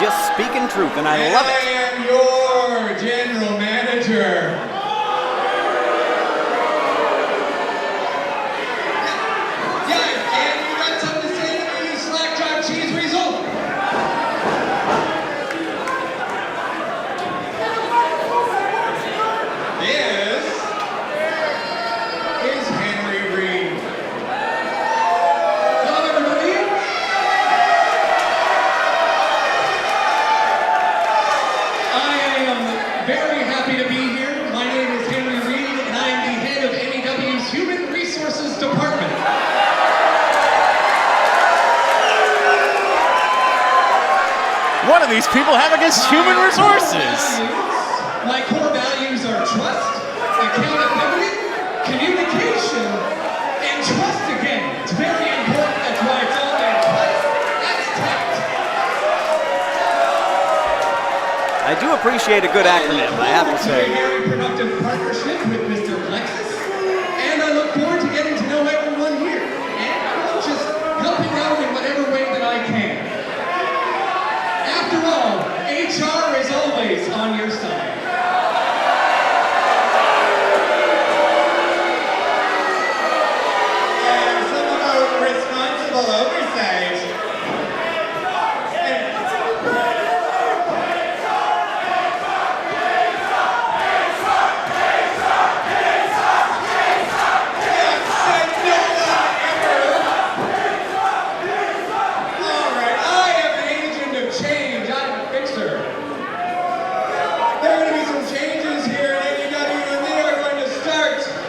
just speaking truth, and I love it. I am your general manager. Yeah, and you got something to say to me, you slack-jawed cheese weasel? This is Henry Reed. Hello, everybody. I am very happy to be here. My name is Henry Reed, and I am the head of NEW's Human Resources Department. What do these people have against human resources? My core values are trust, accountability, communication, and trust again. It's very important. That's why it's all in trust. That's tact. I do appreciate a good acronym, I have to A say. very productive partnership with Mr. Plexus, and I look forward to getting to know everyone here, and just helping out in whatever way that I can. After all, HR is always on your side. And some about responsible oversight.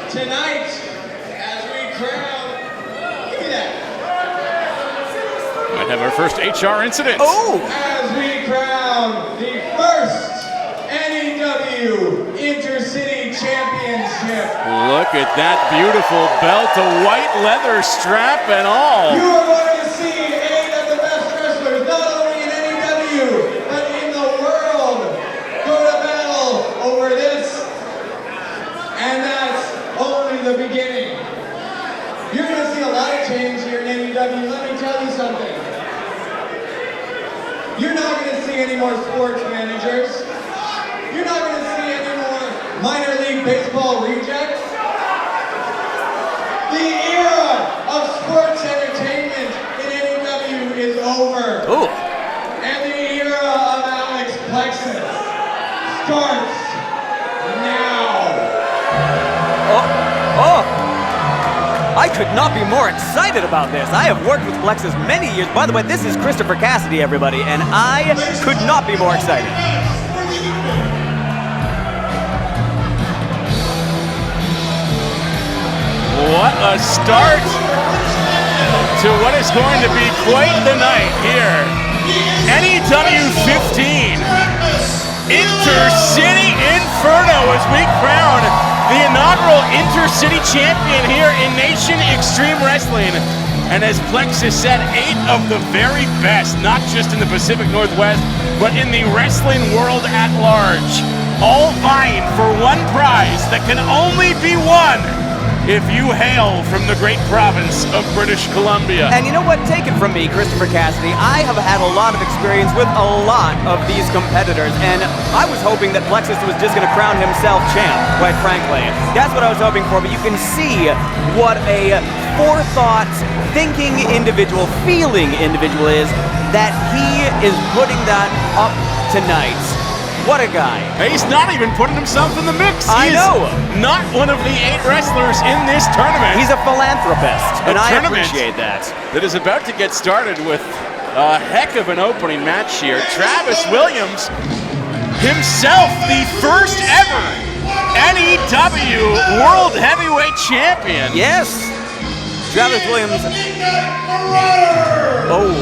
Tonight, as we crown, give me that. Might have our first HR incident. Oh! As we crown the first NEW Intercity Championship. Look at that beautiful belt, a white leather strap and all. You are going to see 8 of the best wrestlers, not only in NEW, but in the world, go to battle over this. And that's only the beginning. You're going to see a lot of change here in NEW. Let me tell you something. You're not going to see any more sports managers. You're not going to see any more minor league baseball rejects. The era of sports entertainment in NEW is over. Ooh. And the era of Alex Plexus starts now. Oh! I could not be more excited about this. I have worked with Plexus many years. By the way, this is Christopher Cassidy, everybody, and I could not be more excited. What a start to what is going to be quite the night here. NEW15 Intercity Inferno as we crown the inaugural Intercity Champion here in Nation Extreme Wrestling. And as Plexus said, 8 of the very best, not just in the Pacific Northwest, but in the wrestling world at large. All vying for one prize that can only be won if you hail from the great province of British Columbia. And you know what? Take it from me, Christopher Cassidy. I have had a lot of experience with a lot of these competitors, and I was hoping that Plexus was just going to crown himself champ, quite frankly. That's what I was hoping for, but you can see what a forethought, thinking individual, feeling individual is, that he is putting that up tonight. What a guy. He's not even putting himself in the mix. I know. Not one of the 8 wrestlers in this tournament. He's a philanthropist, and I appreciate that. That is about to get started with a heck of an opening match here. Travis Williams, himself the first ever NEW World Heavyweight Champion. Yes. Travis Williams. Oh.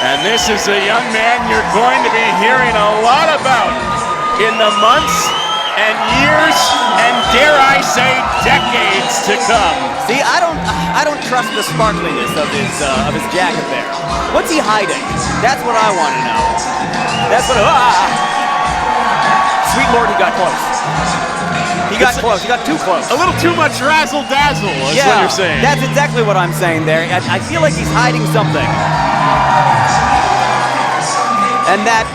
And this is a young man you're going to be hearing a lot about in the months and years and, dare I say, decades to come. See, I don't trust the sparkliness of his jacket there. What's he hiding? That's what I want to know. That's what. Sweet Lord, he got close. He got close. He got too close. A little too much razzle-dazzle is what you're saying. That's exactly what I'm saying there. I feel like he's hiding something. And that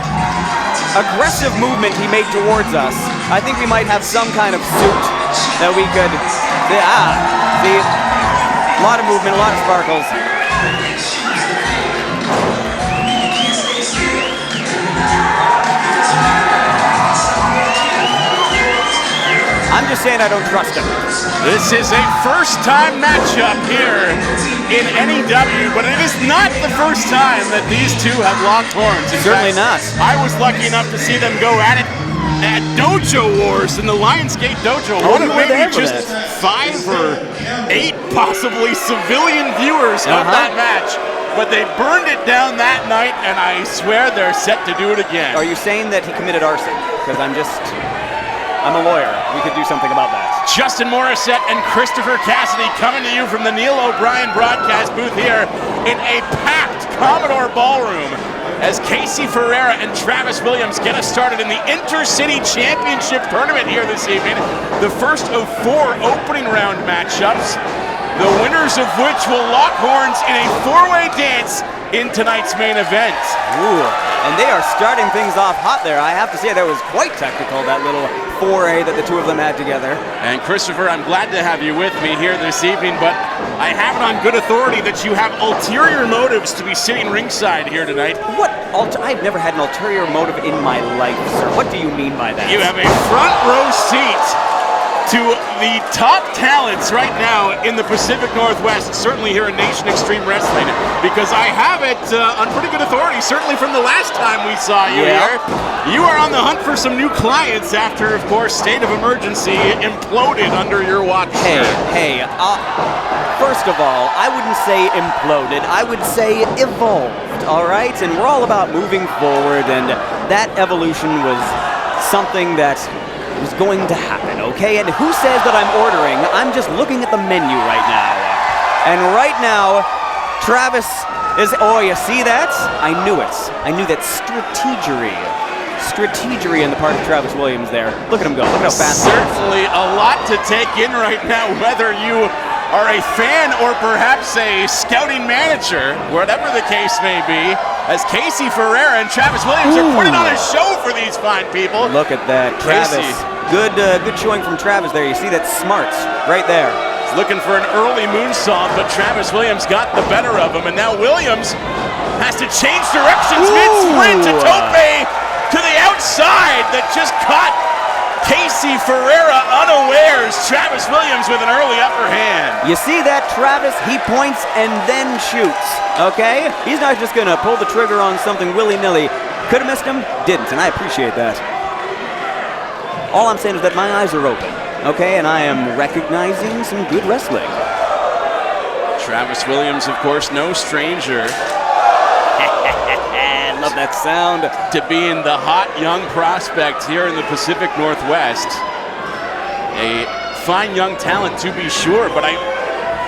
aggressive movement he made towards us, I think we might have some kind of suit that we could... See, a lot of movement, a lot of sparkles. I'm just saying I don't trust him. This is a first-time matchup here in NEW, but it is not the first time that these two have locked horns. Certainly not. I was lucky enough to see them go at it at Dojo Wars in the Lionsgate Dojo. One of maybe just 5 or 8 possibly civilian viewers of that match. But they burned it down that night, and I swear they're set to do it again. Are you saying that he committed arson? Because I'm a lawyer. We could do something about that. Justin Morissette and Christopher Cassidy coming to you from the Neil O'Brien broadcast booth here in a packed Commodore Ballroom as Casey Ferreira and Travis Williams get us started in the Intercity Championship tournament here this evening. The first of 4 opening round matchups, the winners of which will lock horns in a 4-way dance in tonight's main event. Ooh, and they are starting things off hot there. I have to say that was quite technical, that little foray that the two of them had together. And Christopher, I'm glad to have you with me here this evening, but I have it on good authority that you have ulterior motives to be sitting ringside here tonight. What? I've never had an ulterior motive in my life, sir. What do you mean by that? You have a front row seat to the top talents right now in the Pacific Northwest, certainly here in Nation Extreme Wrestling, because I have it on pretty good authority, certainly from the last time we saw you here. You are on the hunt for some new clients after, of course, State of Emergency imploded under your watch. Hey, first of all, I wouldn't say imploded, I would say evolved, all right? And we're all about moving forward, and that evolution was something that was going to happen, okay? And who says that I'm ordering? I'm just looking at the menu right now. And right now, Travis is, oh, you see that? I knew it. I knew that strategery in the part of Travis Williams there. Look at him go, look at how fast. Certainly a lot to take in right now, whether you are a fan or perhaps a scouting manager, whatever the case may be, as Casey Ferreira and Travis Williams are putting on a show for these fine people. Look at that, Travis. Good showing from Travis there. You see that smarts right there. He's looking for an early moonsault, but Travis Williams got the better of him, and now Williams has to change directions mid-sprint to tope to the outside that just caught Casey Ferreira unawares. Travis Williams with an early upper hand. You see that, Travis? He points and then shoots, okay? He's not just gonna pull the trigger on something willy-nilly. Could have missed him, didn't, and I appreciate that. All I'm saying is that my eyes are open, okay? And I am recognizing some good wrestling. Travis Williams, of course, no stranger. Love that sound. To being the hot young prospect here in the Pacific Northwest. A fine young talent to be sure, but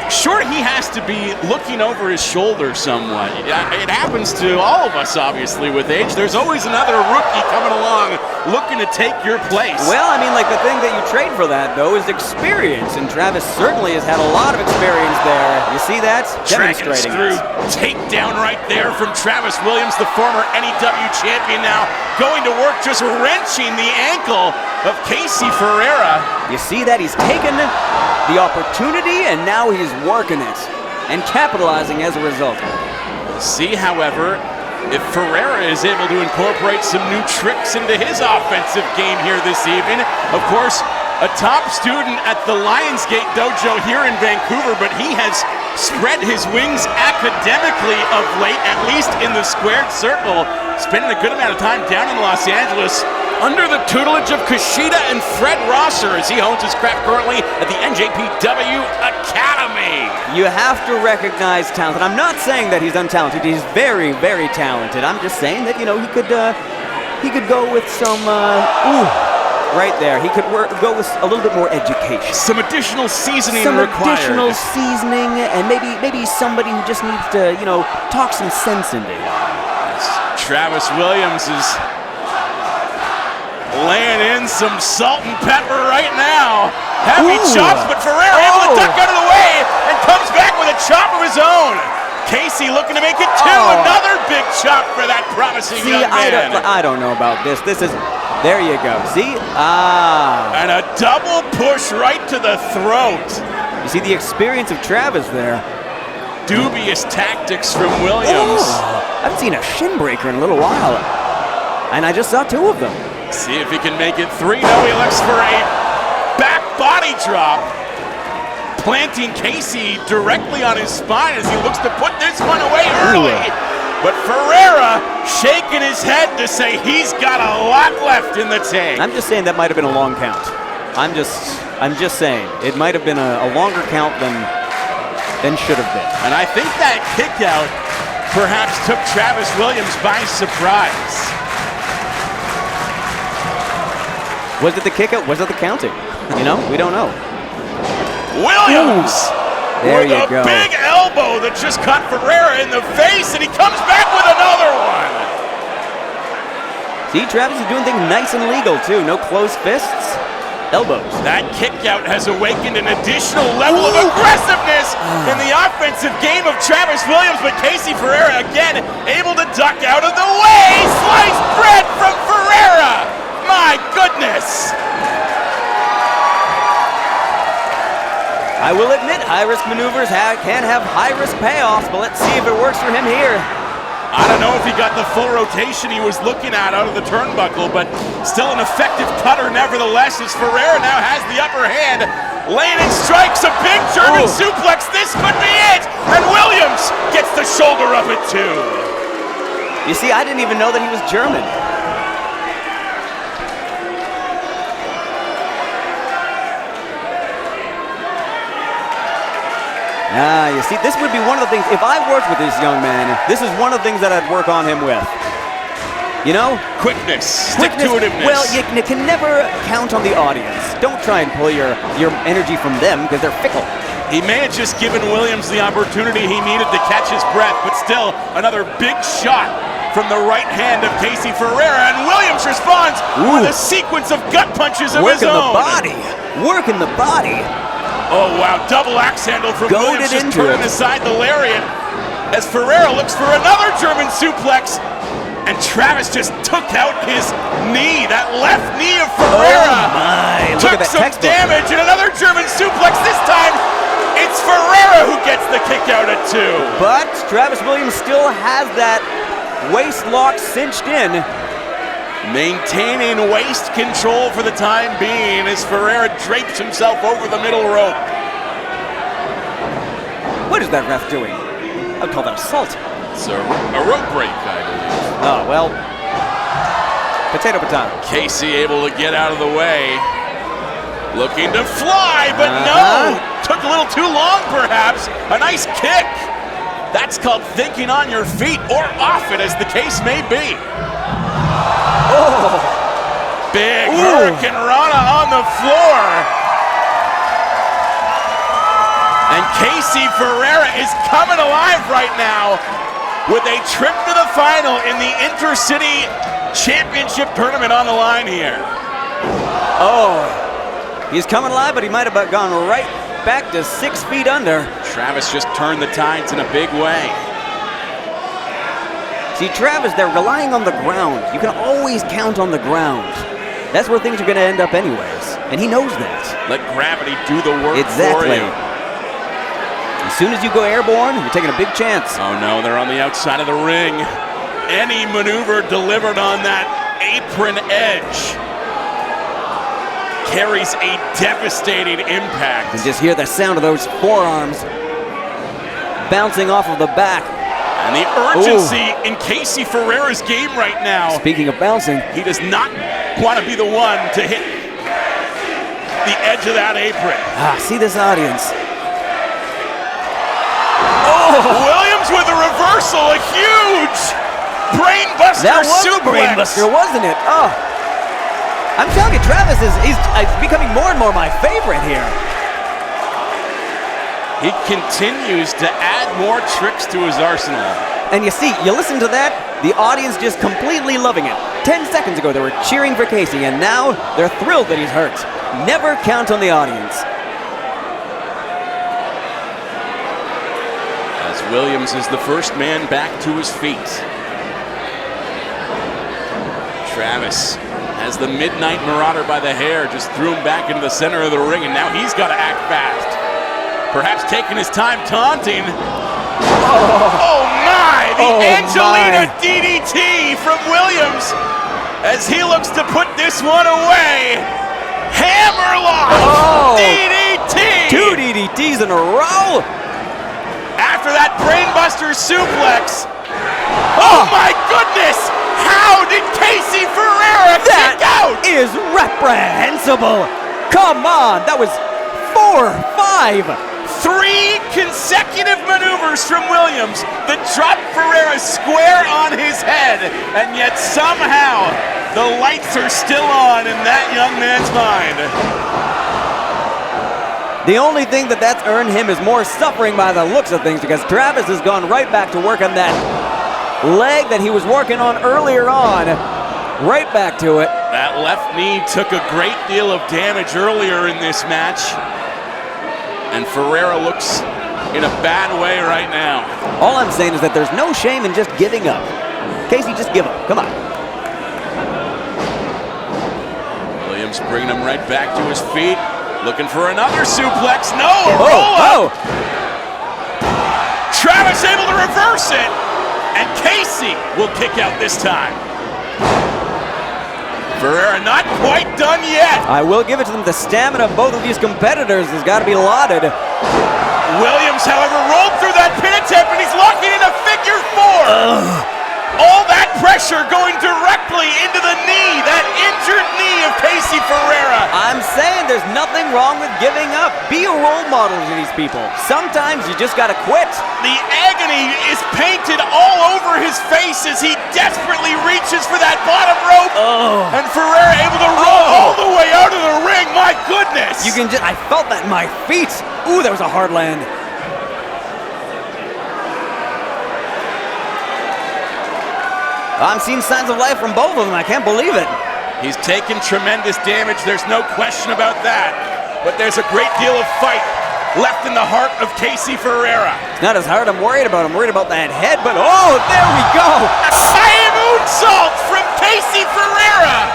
sure he has to be looking over his shoulder somewhat. It happens to all of us, obviously, with age. There's always another rookie coming along looking to take your place. Well, I mean, like, the thing that you trade for that, though, is experience, and Travis certainly has had a lot of experience there. You see that? Dragon screw takedown right there from Travis Williams, the former NEW champion, now going to work just wrenching the ankle of Casey Ferreira. You see that? He's taken the opportunity, and now he's working it and capitalizing as a result. See, however, if Ferrera is able to incorporate some new tricks into his offensive game here this evening. Of course, a top student at the Lionsgate Dojo here in Vancouver, but he has spread his wings academically of late, at least in the squared circle, spending a good amount of time down in Los Angeles under the tutelage of Kushida and Fred Rosser as he hones his craft currently at the NJPW Academy. You have to recognize talent. I'm not saying that he's untalented. He's very, very talented. I'm just saying that, you know, he could go with some, right there. He could go with a little bit more education. Some additional seasoning Some required. additional seasoning, and maybe somebody who just needs to, you know, talk some sense into him. Travis Williams is laying in some salt and pepper right now. Heavy chops, but Ferrera able to duck out of the way and comes back with a chop of his own. Casey looking to make it two. Another big chop for that promising young man. I don't know about this. This is, there you go. See? And a double push right to the throat. You see the experience of Travis there. Dubious tactics from Williams. I've seen a shin breaker in a little while. And I just saw two of them. See if he can make it three. No, he looks for a back body drop, planting Casey directly on his spine as he looks to put this one away early. But Ferrera shaking his head to say he's got a lot left in the tank. I'm just saying that might have been a long count. I'm just saying it might have been a longer count than should have been. And I think that kick out perhaps took Travis Williams by surprise. Was it the kick out? Was it the counting? You know, we don't know. Williams there with you a go. big elbow that just caught Ferrera in the face, and he comes back with another one. See, Travis is doing things nice and legal too. No closed fists, elbows. That kick out has awakened an additional level of aggressiveness in the offensive game of Travis Williams, but Casey Ferreira again able to duck out of the way. Sliced bread from Ferrera. My goodness. I will admit, high-risk maneuvers can have high-risk payoffs, but let's see if it works for him here. I don't know if he got the full rotation he was looking at out of the turnbuckle, but still an effective cutter nevertheless, as Ferrera now has the upper hand. Laying in strikes, a big German suplex. This could be it. And Williams gets the shoulder up at two. You see, I didn't even know that he was German. You see, this would be one of the things, if I worked with this young man, this is one of the things that I'd work on him with. You know? Quickness, stick-to-itiveness. Well, you can never count on the audience. Don't try and pull your energy from them, because they're fickle. He may have just given Williams the opportunity he needed to catch his breath, but still another big shot from the right hand of Casey Ferreira, and Williams responds with a sequence of gut punches of his own. Working the body. Oh, wow, double axe handle from Williams, just turning aside the lariat as Ferrera looks for another German suplex, and Travis just took out his knee. That left knee of Ferrera took some damage, and another German suplex. This time, it's Ferrera who gets the kick out at two. But Travis Williams still has that waist lock cinched in. Maintaining waist control for the time being as Ferrera drapes himself over the middle rope. What is that ref doing? I'd call that assault. It's a rope break, I believe. Oh, well, potato. Casey able to get out of the way. Looking to fly, but no! Took a little too long, perhaps. A nice kick. That's called thinking on your feet, or off it, as the case may be. Big Hurricane Rana on the floor. And Casey Ferreira is coming alive right now with a trip to the final in the Intercity Championship tournament on the line here. He's coming alive, but he might have gone right back to 6 feet under. Travis just turned the tides in a big way. See, Travis, they're relying on the ground. You can always count on the ground. That's where things are going to end up anyways, and he knows that. Let gravity do the work for you. As soon as you go airborne, you're taking a big chance. Oh no, they're on the outside of the ring. Any maneuver delivered on that apron edge carries a devastating impact. You can just hear the sound of those forearms bouncing off of the back. And the urgency in Casey Ferreira's game right now. Speaking of bouncing, he does not want to be the one to hit the edge of that apron. See this audience. Williams with a reversal, a huge brainbuster That was suplex. a brainbuster, wasn't it? I'm telling you, Travis he's becoming more and more my favorite here. He continues to add more tricks to his arsenal. And you see, you listen to that, the audience just completely loving it. 10 seconds ago, they were cheering for Casey, and now they're thrilled that he's hurt. Never count on the audience. As Williams is the first man back to his feet. Travis has the Midnight Marauder by the hair, just threw him back into the center of the ring, and now he's got to act fast. Perhaps taking his time taunting. Oh my! The Angelina DDT from Williams as he looks to put this one away. Hammerlock DDT! 2 DDTs in a row! After that brainbuster suplex. Oh my goodness! How did Casey Ferreira kick out? That is reprehensible! Come on, that was 4, 5. 3 consecutive maneuvers from Williams that dropped Ferrera square on his head, and yet somehow the lights are still on in that young man's mind. The only thing that's earned him is more suffering by the looks of things, because Travis has gone right back to work on that leg that he was working on earlier on. Right back to it. That left knee took a great deal of damage earlier in this match. And Ferrera looks in a bad way right now. All I'm saying is that there's no shame in just giving up. Casey, just give up. Come on. Williams bringing him right back to his feet. Looking for another suplex. No, a roll-up. Travis able to reverse it. And Casey will kick out this time. Ferrera not quite done yet. I will give it to them. The stamina of both of these competitors has got to be lauded. Williams, however, rolled through that pin attempt, and he's locking in a figure 4. All that pressure going directly into the knee, that injured knee of Casey Ferreira. I'm saying there's nothing wrong with giving up. Be a role model to these people. Sometimes you just got to quit. The agony is painted all over his face as he desperately reaches for that bottom rope. And Ferreira able to roll all the way out of the ring. My goodness. You can just, I felt that in my feet. Ooh, that was a hard land. I'm seeing signs of life from both of them. I can't believe it. He's taken tremendous damage. There's no question about that. But there's a great deal of fight left in the heart of Casey Ferreira. It's not as hard I'm worried about. I'm worried about that head, but oh, there we go. A moonsault from Casey Ferreira.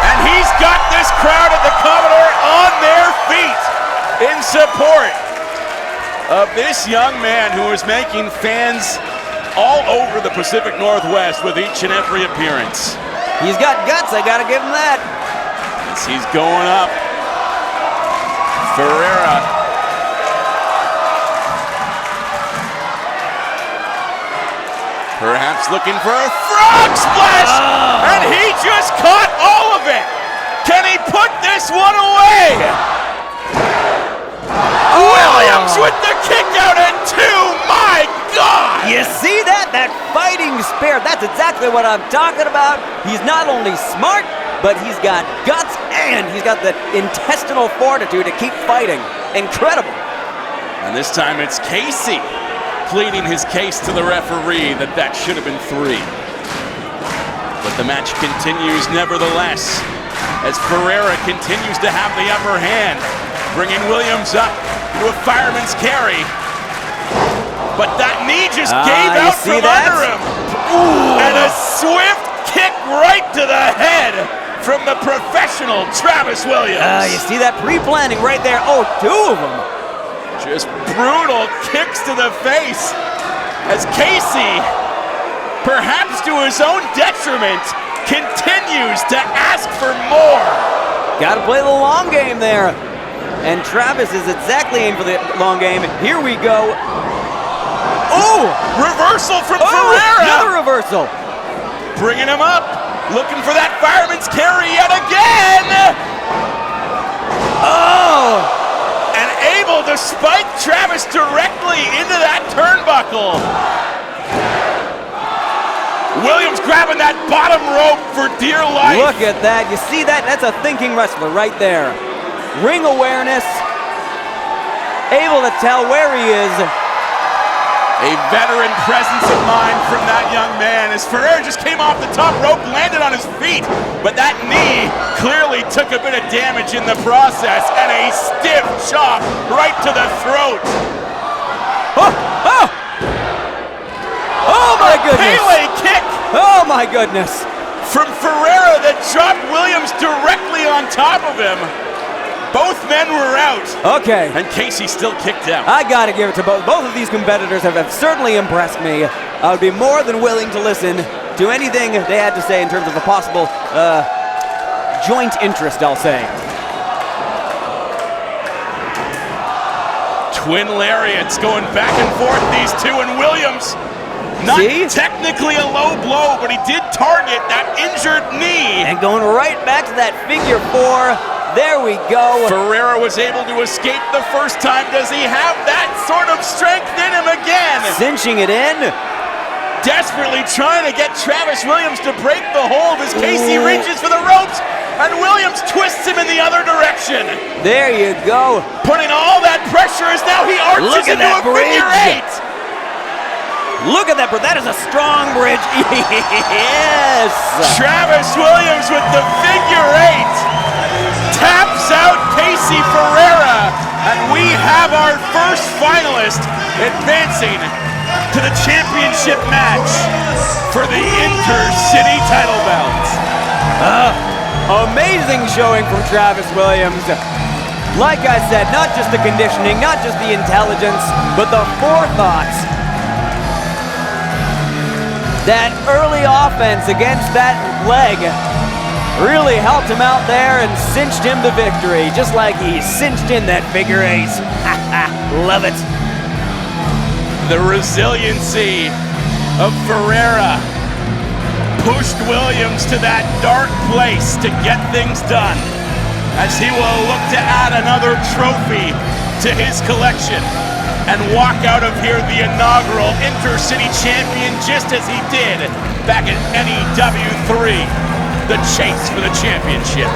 And he's got this crowd at the Commodore on their feet in support of this young man who is making fans all over the Pacific Northwest with each and every appearance. He's got guts, I gotta give him that. As he's going up, Ferreira. Perhaps looking for a frog splash, and he just caught all of it. Can he put this one away? Williams with the kick out at 2, my God! You see that? That fighting spirit, that's exactly what I'm talking about. He's not only smart, but he's got guts and he's got the intestinal fortitude to keep fighting. Incredible. And this time it's Casey pleading his case to the referee that should have been 3. But the match continues nevertheless as Ferreira continues to have the upper hand, bringing Williams up to a fireman's carry. But that knee just gave out from under him. And a swift kick right to the head from the professional Travis Williams. You see that pre-planning right there. Oh, 2 of them. Just brutal kicks to the face as Casey, perhaps to his own detriment, continues to ask for more. Gotta play the long game there. And Travis is exactly aiming for the long game. Here we go. Oh! Reversal from Ferreira! Another reversal. Bringing him up. Looking for that fireman's carry yet again! Oh! And able to spike Travis directly into that turnbuckle. Williams grabbing that bottom rope for dear life. Look at that. You see that? That's a thinking wrestler right there. Ring awareness, able to tell where he is. A veteran presence of mind from that young man as Ferrera just came off the top rope, landed on his feet, but that knee clearly took a bit of damage in the process, and a stiff chop right to the throat. Oh, oh! Oh my goodness! Pele kick Oh my goodness! from Ferrera that dropped Williams directly on top of him. Both men were out. Okay. And Casey still kicked out. I gotta give it to both. Both of these competitors have certainly impressed me. I would be more than willing to listen to anything they had to say in terms of a possible joint interest, I'll say. Twin lariats going back and forth, these two, and Williams. Not technically a low blow, but he did target that injured knee. And going right back to that figure four. There we go. Ferrera was able to escape the first time. Does he have that sort of strength in him again? Cinching it in. Desperately trying to get Travis Williams to break the hold as Casey reaches for the ropes, and Williams twists him in the other direction. There you go. Putting all that pressure as now he arches into a figure eight. Look at that, that is a strong bridge. Yes! Travis Williams with the figure eight. Taps out Casey Ferreira, and we have our first finalist advancing to the championship match for the Intercity title belt. Amazing showing from Travis Williams. Like I said, not just the conditioning, not just the intelligence, but the forethought. That early offense against that leg really helped him out there and cinched him to victory, just like he cinched in that figure eight. Love it. The resiliency of Ferrera pushed Williams to that dark place to get things done, as he will look to add another trophy to his collection and walk out of here the inaugural Intercity Champion, just as he did back at NEW15. The chase for the championship.